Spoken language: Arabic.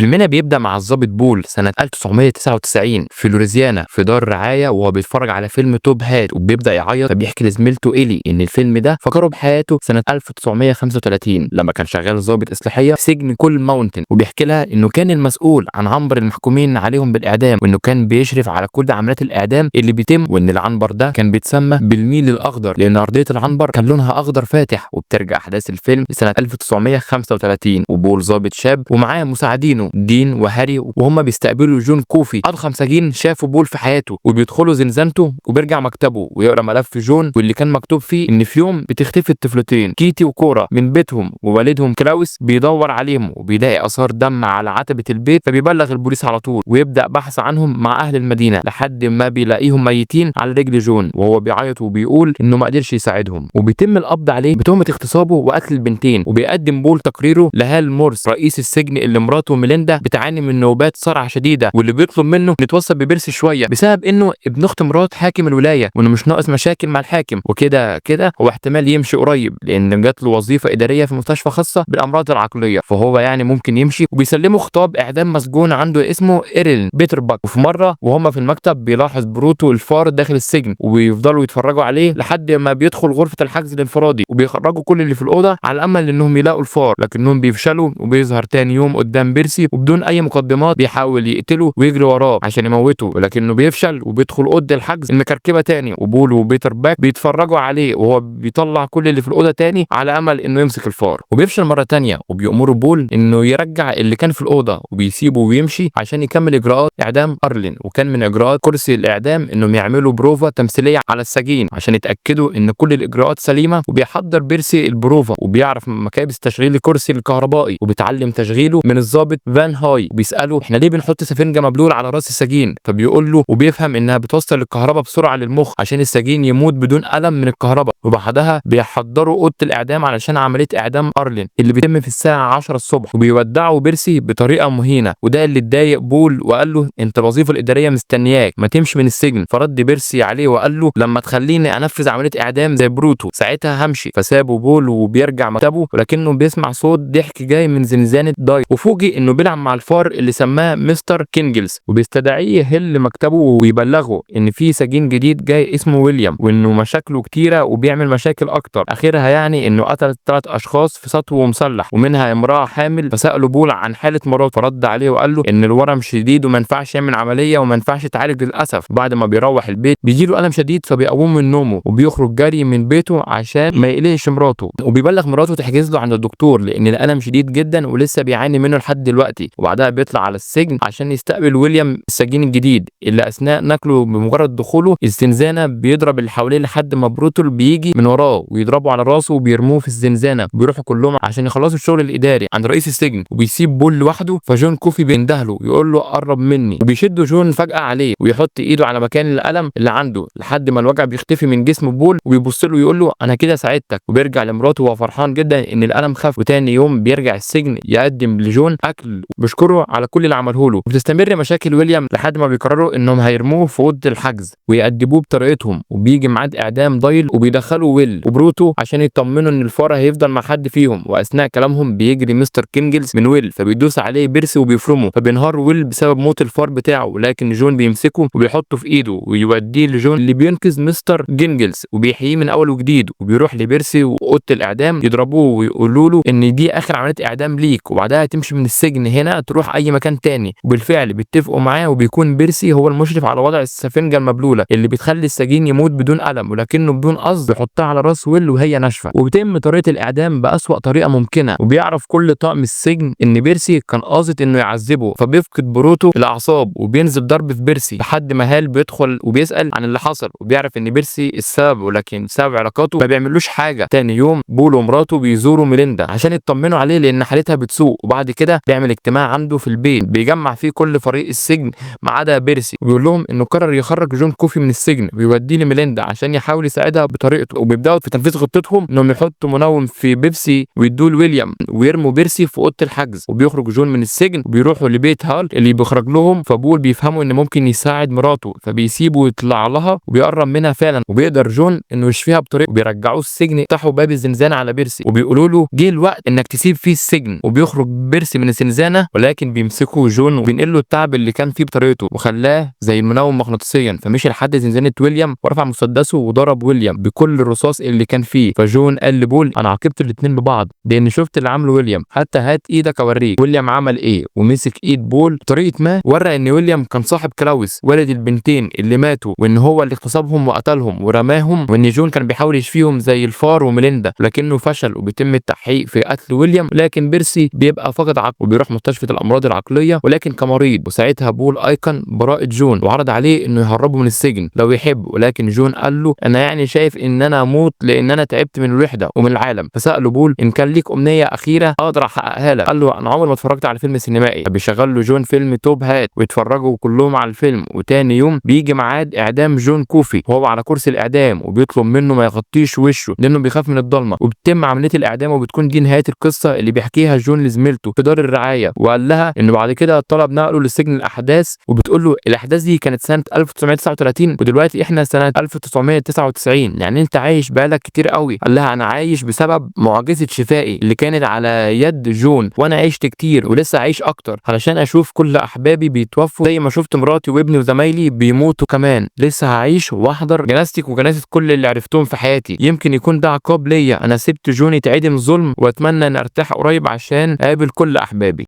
فيلمنا بيبدأ مع الضابط بول سنة 1999 في لوريزيانا في دار رعاية، وهو بيتفرج على فيلم توب هات وبيبدأ يعيط، فبيحكي لزميلته إيلي إن الفيلم ده فكره بحياته سنة 1935 لما كان شغال ضابط إصلاحية في سجن كول ماونتن، وبيحكي لها إنه كان المسؤول عن عنبر المحكومين عليهم بالإعدام، وإنه كان بيشرف على كل عمليات الإعدام اللي بيتم، وإن العنبر ده كان بيتسمى بالميل الأخضر لأن أرضية العنبر كان لونها أخضر فاتح. وبترجع أحداث الفيلم لسنة 1935 وبول ضابط شاب ومعاه مساعدينه دين وهاري، وهم بيستقبلوا جون كوفي اضخم سجين شافوا بول في حياته، وبيدخلوا زنزانته وبيرجع مكتبه ويقرا ملف جون واللي كان مكتوب فيه ان في يوم بتختفي الطفلتين كيتي وكورا من بيتهم، ووالدهم كلاوس بيدور عليهم وبيلاقي اثار دم على عتبه البيت، فبيبلغ البوليس على طول ويبدا بحث عنهم مع اهل المدينه لحد ما بيلاقيهم ميتين على رجل جون وهو بيعيط وبيقول انه ما قدرش يساعدهم، وبيتم القبض عليه بتهمه اغتصابه وقتل البنتين. وبيقدم بول تقريره لهال مورس رئيس السجن اللي مراته ميليندا بتعاني من نوبات صرع شديده، واللي بيطلب منه نتوصل ببيرسي شويه بسبب انه ابن اخت مرات حاكم الولايه وانه مش ناقص مشاكل مع الحاكم، وكده هو احتمال يمشي قريب لان جات له وظيفه اداريه في مستشفى خاصه بالامراض العقليه، فهو يعني ممكن يمشي. وبيسلموا خطاب اعدام مسجون عنده اسمه ايرين بيترباك. وفي مره وهم في المكتب بيلاحظ بروتو الفار داخل السجن، وبيفضلوا يتفرجوا عليه لحد ما بيدخل غرفه الحجز الانفرادي، وبيخرجوا كل اللي في الاوضه على امل انهم يلاقوا الفار، لكنهم بيفشلوا. وبيظهر تاني يوم قدام بيرسي وبدون اي مقدمات بيحاول يقتله ويجري وراه عشان يموته، ولكنه بيفشل وبيدخل اوضه الحجز المكركبه تاني، وبول وبيتر باك بيتفرجوا عليه وهو بيطلع كل اللي في الاوضه تاني على امل انه يمسك الفار، وبيفشل مره تانيه وبيأمروا بول انه يرجع اللي كان في الاوضه وبيسيبه ويمشي عشان يكمل اجراءات اعدام ارلين. وكان من اجراءات كرسي الاعدام انهم يعملوا بروفا تمثيليه على السجين عشان يتاكدوا ان كل الاجراءات سليمه، وبيحضر بيرسي البروفا وبيعرف مكابس تشغيل الكرسي الكهربائي وبيتعلم تشغيله من الضابط فان هاي، وبيساله احنا ليه بنحط سفنجه مبلول على راس السجين، فبيقول له وبيفهم انها بتوصل الكهرباء بسرعه للمخ عشان السجين يموت بدون الم من الكهرباء. وبعدها بيحضروا اوضه الاعدام علشان عمليه اعدام ارلين اللي بيتم في الساعه 10 الصبح، وبيودعوا بيرسي بطريقه مهينه، وده اللي اتضايق بول وقال له انت الوظيفه الاداريه مستنياك ما تمشي من السجن. فرد بيرسي عليه وقال له لما تخليني انفذ عمليه اعدام زي بروتو ساعتها همشي. فسابه بول وبيرجع مكتبه، ولكنه بيسمع صوت ضحك جاي من زنزانه داي، وفوجئ انه بيلعب مع الفار اللي سماه مستر كينجلز، وبيستدعيه يهل مكتبه ويبلغه ان في سجين جديد جاي اسمه ويليام وانه مشاكله كتيره وبيعمل مشاكل اكتر، اخرها يعني انه قتل 3 اشخاص في سطو مسلح ومنها امراه حامل. فساله بول عن حاله مراته، فرد عليه وقال له ان الورم شديد وما ينفعش يعمل عمليه وما ينفعش يتعالج للاسف. بعد ما بيروح البيت بيجيله الم شديد فبيقوم من نومه وبيخرج جري من بيته عشان ما يقلقش مراته، وبيبلغ مراته تحجز له عند الدكتور لان الالم شديد جدا ولسه بيعاني منه لحد دلوقتي. وبعدها بيطلع على السجن عشان يستقبل ويليام السجين الجديد اللي اثناء نقله بمجرد دخوله الزنزانه بيضرب اللي حواليه لحد ما بروتول بيجي من وراه ويضربه على راسه وبيرموه في الزنزانه. بيروحوا كلهم عشان يخلصوا الشغل الاداري عند رئيس السجن، وبيسيب بول لوحده. فجون كوفي بيندهله يقول له قرب مني، وبيشد جون فجاه عليه ويحط ايده على مكان الالم اللي عنده لحد ما الوجع بيختفي من جسم بول، ويبص له ويقول له انا كده ساعدتك. وبيرجع لمراته وهو فرحان جدا ان الالم خف. وتاني يوم بيرجع السجن يقدم لجون اكل وبيشكره على كل اللي عمله له. وبتستمر مشاكل ويليام لحد ما بيقرروا انهم هيرموه في اوضه الحجز ويأدبوه بطريقتهم، وبيجي ميعاد اعدام دايل وبيدخلوا ويل وبروتو عشان يطمنوا ان الفار هيفضل مع حد فيهم. واثناء كلامهم بيجري مستر كينجلز من ويل فبيدوس عليه بيرسي وبيفرمه، فبينهار ويل بسبب موت الفار بتاعه، لكن جون بيمسكه وبيحطه في ايده ويوديه لجون اللي بينقذ مستر كينجلز وبيحييه من اول وجديد. وبيروح لبيرسي واوضه الاعدام يضربوه ويقولوا له ان دي اخر عمليه اعدام ليك وبعدها تمشي من السجن هنا تروح اي مكان تاني. وبالفعل بيتفقوا معاه، وبيكون بيرسي هو المشرف على وضع السفنجه المبلوله اللي بتخلي السجين يموت بدون الم، ولكنه بدون قصد بيحطها على راس ويل وهي ناشفه. وبيتم طريقه الاعدام باسوأ طريقه ممكنه، وبيعرف كل طاقم السجن ان بيرسي كان قاصد انه يعذبه، فبيفقد بروتو الاعصاب وبينزل ضرب في بيرسي لحد ما هال بيدخل وبيسال عن اللي حصل وبيعرف ان بيرسي السبب، ولكن بسبب علاقاته ما بيعملوش حاجه. تاني يوم بول ومراته بيزوروا ميليندا عشان يطمنوا عليه لان حالتها بتسوء، وبعد كده بيعمل اجتماع عنده في البيت بيجمع فيه كل فريق السجن ما عدا بيرسي، وبيقول لهم انه قرر يخرج جون كوفي من السجن ويوديه لميليندا عشان يحاول يساعدها بطريقته. وبيبداوا في تنفيذ خطتهم انهم يحطوا منوم في بيبسي ويدوه لويليام ويرموا بيرسي في اوضه الحجز. وبيخرج جون من السجن وبيروحوا لبيت هال اللي بيخرج لهم، فبول بيفهموا ان ممكن يساعد مراته فبيسيبه يطلع لها وبيقرب منها فعلا، وبيقدر جون انه يشفيها بطريقه. وبيرجعوه السجن يفتحوا باب الزنزانه على بيرسي وبيقولوا له جه الوقت انك تسيب فيه السجن. وبيخرج بيرسي من الزنزانه خانه، ولكن بيمسكوا جون وبينقلوا التعب اللي كان فيه بطريقته وخلاه زي المنوم مغناطيسيا، فمشي لحد زنزانه ويليام ورفع مسدسه وضرب ويليام بكل الرصاص اللي كان فيه. فجون قال لبول انا عاقبت الاتنين ببعض لان شفت اللي عمله ويليام، حتى هات ايدك اوريك. ويليام عمل ايه ومسك ايد بول بطريقه ما، ورى ان ويليام كان صاحب كلاوس والد البنتين اللي ماتوا، وان هو اللي اغتصبهم وقتلهم ورماهم، وان جون كان بيحاول يشفيهم زي الفار وميليندا لكنه فشل وبيتم التحقيق في قتل ويليام. لكن بيرسي بيبقى فقد عقله وبيروح مستشفى الامراض العقليه ولكن كمريض، وساعتها بول ايقن براءه جون وعرض عليه انه يهربه من السجن لو يحب، ولكن جون قال له انا يعني شايف ان انا اموت لان انا تعبت من الوحده ومن العالم. فساله بول ان كان ليك امنيه اخيره اقدر احققها لك. قال له انا عمري ما اتفرجت على فيلم سينمائي. فبيشغل له جون فيلم توب هات ويتفرجوا كلهم على الفيلم، وتاني يوم بيجي ميعاد اعدام جون كوفي وهو على كرسي الاعدام، وبيطلب منه ما يغطيش وشه لانه بيخاف من الضلمه، وبتتم عمليه الاعدام وبتكون دي نهايه القصه اللي بيحكيها جون لزميلته في دار الرعايه. وقال لها انه بعد كده طلب نقله لسجن الاحداث، وبتقول له الاحداث دي كانت سنه 1939 ودلوقتي احنا سنه 1999، يعني انت عايش بقالك كتير قوي. قال لها انا عايش بسبب معجزه شفائي اللي كانت على يد جون، وانا عشت كتير ولسه عايش اكتر علشان اشوف كل احبابي بيتوفوا زي ما شفت مراتي وابني وزمايلي بيموتوا كمان. لسه هعيش واحضر جنازتك وجنازه كل اللي عرفتهم في حياتي. يمكن يكون ده عقاب ليا، انا سبت جون يتعدم ظلم واتمنى ان ارتاح قريب عشان اقابل كل احبابي.